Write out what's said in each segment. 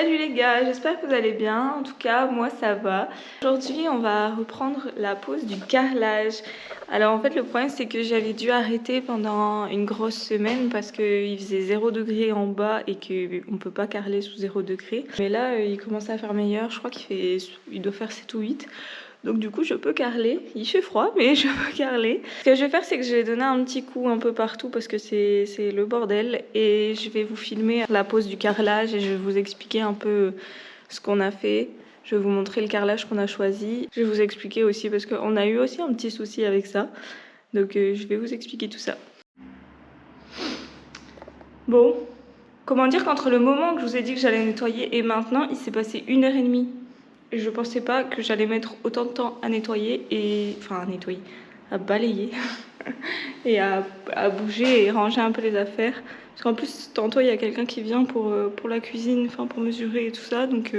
Salut les gars, j'espère que vous allez bien. En tout cas, moi ça va. Aujourd'hui, on va reprendre la pose du carrelage. Alors en fait, le problème c'est que j'avais dû arrêter pendant une grosse semaine parce qu'il faisait 0 degré en bas et qu'on peut pas carreler sous 0 degré. Mais là, il commence à faire meilleur. Je crois il doit faire 7 ou 8. Donc du coup je peux carreler, il fait froid mais je peux carreler. Ce que je vais faire c'est que je vais donner un petit coup un peu partout parce que c'est le bordel et je vais vous filmer la pose du carrelage et je vais vous expliquer un peu ce qu'on a fait. Je vais vous montrer le carrelage qu'on a choisi. Je vais vous expliquer aussi parce qu'on a eu aussi un petit souci avec ça. Donc je vais vous expliquer tout ça. Bon, comment dire qu'entre le moment que je vous ai dit que j'allais nettoyer et maintenant il s'est passé 1h30. Je pensais pas que j'allais mettre autant de temps à nettoyer à balayer et à bouger et ranger un peu les affaires. Parce qu'en plus, tantôt, il y a quelqu'un qui vient pour la cuisine, pour mesurer et tout ça. Donc,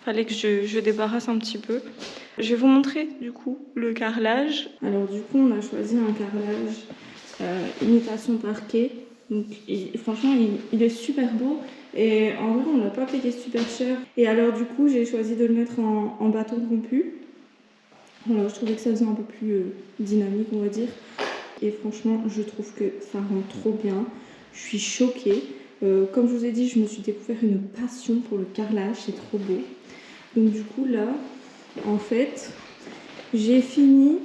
fallait que je débarrasse un petit peu. Je vais vous montrer, du coup, le carrelage. Alors, du coup, on a choisi un carrelage imitation parquet. Donc, franchement, il est super beau. Et en vrai, on l'a pas payé super cher. Et alors, du coup, j'ai choisi de le mettre en bâton rompu. Alors, je trouvais que ça faisait un peu plus dynamique, on va dire. Et franchement, je trouve que ça rend trop bien. Je suis choquée. Comme je vous ai dit, je me suis découvert une passion pour le carrelage. C'est trop beau. Donc, du coup, là, en fait, j'ai fini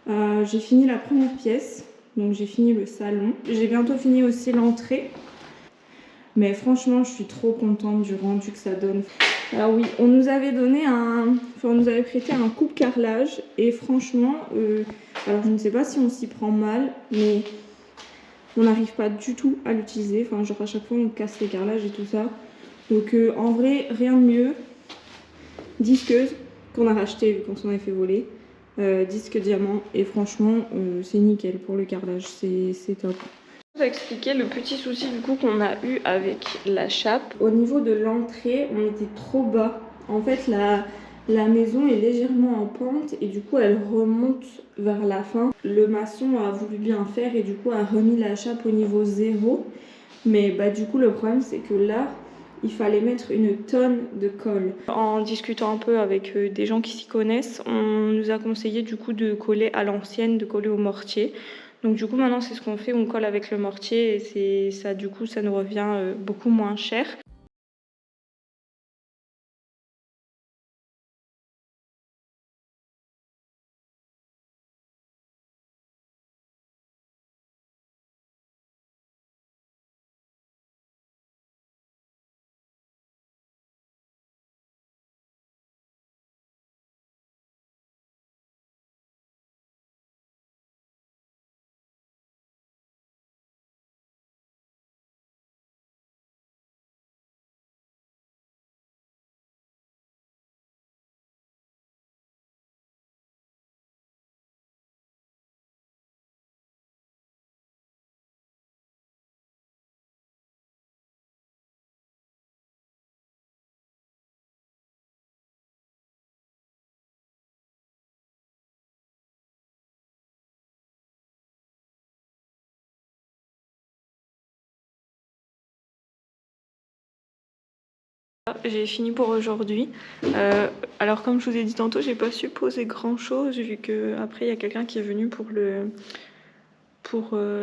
la première pièce. Donc, j'ai fini le salon. J'ai bientôt fini aussi l'entrée. Mais franchement, je suis trop contente du rendu que ça donne. Alors oui, on nous avait prêté un coupe-carrelage et franchement, alors je ne sais pas si on s'y prend mal, mais on n'arrive pas du tout à l'utiliser. Enfin, genre à chaque fois on casse les carrelages et tout ça. Donc en vrai, rien de mieux. Disqueuse qu'on a racheté vu qu'on s'en avait fait voler. Disque diamant et franchement, c'est nickel pour le carrelage, c'est top. Je vais expliquer le petit souci du coup qu'on a eu avec la chape. Au niveau de l'entrée, on était trop bas. En fait, la maison est légèrement en pente et du coup, elle remonte vers la fin. Le maçon a voulu bien faire et du coup a remis la chape au niveau 0. Mais du coup, le problème, c'est que là, il fallait mettre une tonne de colle. En discutant un peu avec des gens qui s'y connaissent, on nous a conseillé du coup de coller à l'ancienne, de coller au mortier. Donc du coup maintenant c'est ce qu'on fait, on colle avec le mortier et ça du coup ça nous revient beaucoup moins cher. J'ai fini pour aujourd'hui. Alors comme je vous ai dit tantôt, j'ai pas su poser grand chose vu que après il y a quelqu'un qui est venu pour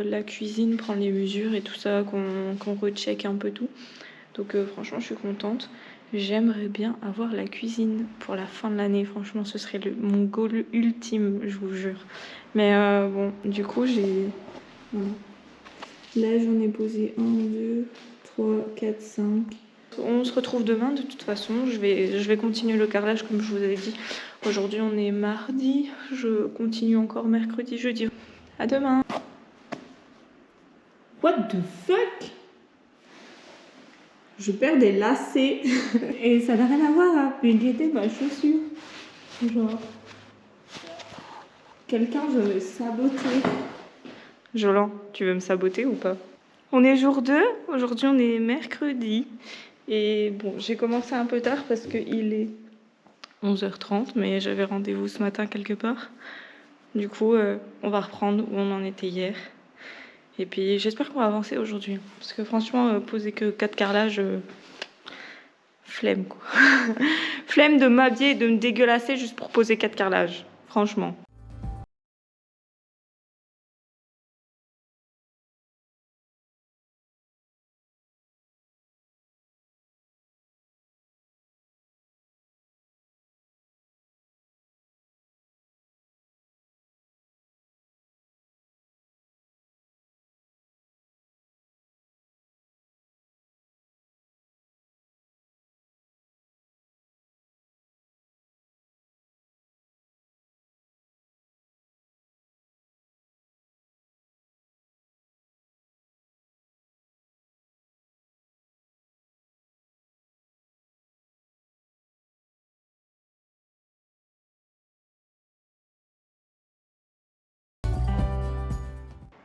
la cuisine, prendre les mesures et tout ça, qu'on recheck un peu tout. Donc franchement je suis contente. J'aimerais bien avoir la cuisine pour la fin de l'année. Franchement ce serait mon goal ultime, je vous jure. Mais bon, du coup j'ai... Voilà. Là j'en ai posé 1, 2, 3, 4, 5... On se retrouve demain de toute façon, je vais continuer le carrelage comme je vous avais dit. Aujourd'hui on est mardi, je continue encore mercredi, jeudi. À demain. What the fuck? Je perds des lacets et ça n'a rien à voir avec guetter ma chaussure. Genre, quelqu'un veut me saboter. Jolan, tu veux me saboter ou pas? On est jour 2, aujourd'hui on est mercredi. Et bon, j'ai commencé un peu tard parce qu'il est 11h30, mais j'avais rendez-vous ce matin quelque part. Du coup, on va reprendre où on en était hier. Et puis, j'espère qu'on va avancer aujourd'hui. Parce que franchement, poser que 4 carrelages, Flemme quoi. Flemme de m'habiller et de me dégueulasser juste pour poser 4 carrelages. Franchement.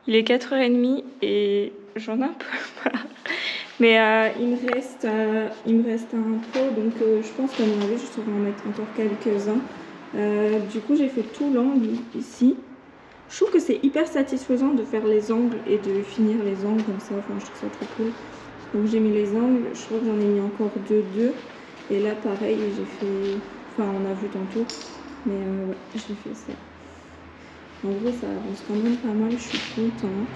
Il est 4h30 et j'en ai un peu marre. Mais il me reste un pot, donc je pense qu'à mon avis, je saurais en mettre encore quelques-uns. Du coup, j'ai fait tout l'angle ici. Je trouve que c'est hyper satisfaisant de faire les angles et de finir les angles comme ça. Enfin, je trouve ça trop cool. Donc j'ai mis les angles. Je crois que j'en ai mis encore deux. Et là, pareil, j'ai fait... Enfin, on a vu tantôt. Mais ouais, j'ai fait ça. En gros, ça avance quand même pas mal. Je suis contente.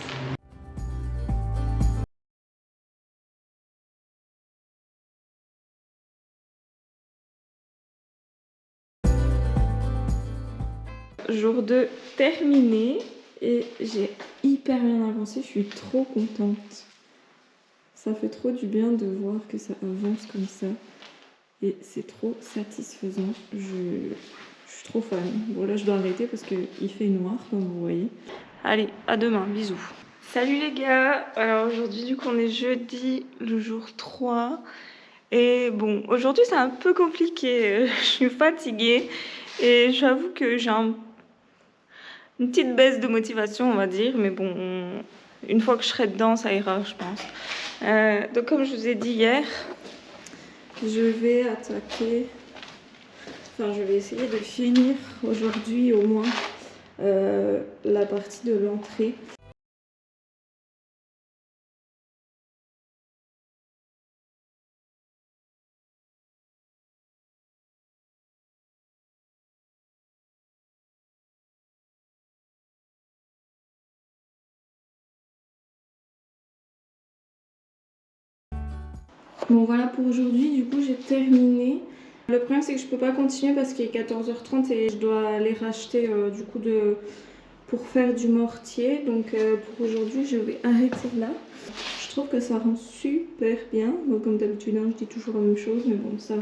Jour 2 terminé et j'ai hyper bien avancé, je suis trop contente. Ça fait trop du bien de voir que ça avance comme ça et c'est trop satisfaisant. Je suis trop fan. Bon là je dois arrêter parce qu'il fait noir comme vous voyez. Allez, à demain, bisous. Salut les gars, alors aujourd'hui du coup on est jeudi, le jour 3. Et bon, aujourd'hui c'est un peu compliqué, je suis fatiguée et j'avoue que j'ai une petite baisse de motivation, on va dire, mais bon, une fois que je serai dedans, ça ira, je pense. Donc, comme je vous ai dit hier, je vais attaquer, enfin, je vais essayer de finir aujourd'hui au moins la partie de l'entrée. Bon voilà pour aujourd'hui, du coup j'ai terminé. Le problème c'est que je peux pas continuer parce qu'il est 14h30 et je dois aller racheter du coup pour faire du mortier. Donc pour aujourd'hui je vais arrêter là. Je trouve que ça rend super bien. Bon, comme d'habitude hein, je dis toujours la même chose mais bon ça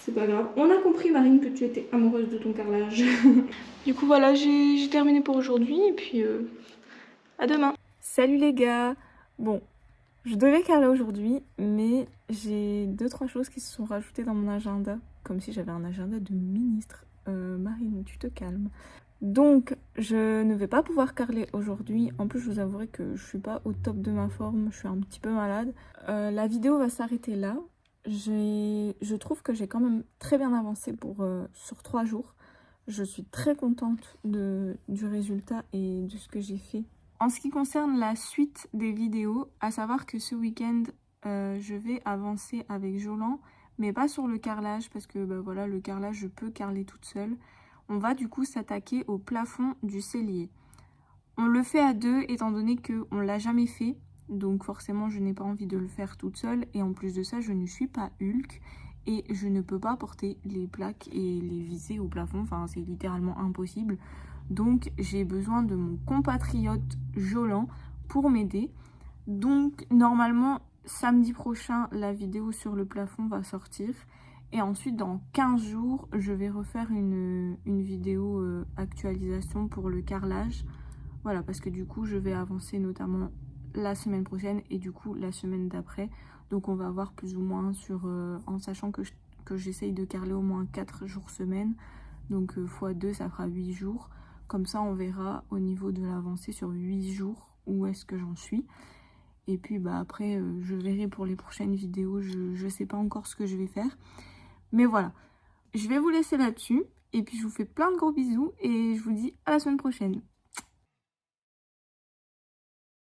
c'est pas grave. On a compris Marine que tu étais amoureuse de ton carrelage. Du coup voilà j'ai terminé pour aujourd'hui et puis à demain. Salut les gars. Bon. Je devais carreler aujourd'hui, mais j'ai 2-3 choses qui se sont rajoutées dans mon agenda, comme si j'avais un agenda de ministre. Marine, tu te calmes. Donc, je ne vais pas pouvoir carreler aujourd'hui. En plus, je vous avouerai que je suis pas au top de ma forme, je suis un petit peu malade. La vidéo va s'arrêter là. Je trouve que j'ai quand même très bien avancé sur 3 jours. Je suis très contente du résultat et de ce que j'ai fait. En ce qui concerne la suite des vidéos, à savoir que ce week-end, je vais avancer avec Jolan, mais pas sur le carrelage, parce que bah, voilà, le carrelage, je peux carreler toute seule. On va du coup s'attaquer au plafond du cellier. On le fait à deux, étant donné qu'on ne l'a jamais fait, donc forcément, je n'ai pas envie de le faire toute seule. Et en plus de ça, je ne suis pas Hulk, et je ne peux pas porter les plaques et les visser au plafond, enfin, c'est littéralement impossible. Donc j'ai besoin de mon compatriote Jolan pour m'aider. Donc normalement samedi prochain la vidéo sur le plafond va sortir. Et ensuite dans 15 jours je vais refaire une vidéo actualisation pour le carrelage. Voilà parce que du coup je vais avancer notamment la semaine prochaine et du coup la semaine d'après. Donc on va voir plus ou moins en sachant que j'essaye de carreler au moins 4 jours semaine. Donc x2 ça fera 8 jours. Comme ça, on verra au niveau de l'avancée sur 8 jours où est-ce que j'en suis. Et puis bah, après, je verrai pour les prochaines vidéos. Je sais pas encore ce que je vais faire. Mais voilà, je vais vous laisser là-dessus. Et puis je vous fais plein de gros bisous et je vous dis à la semaine prochaine.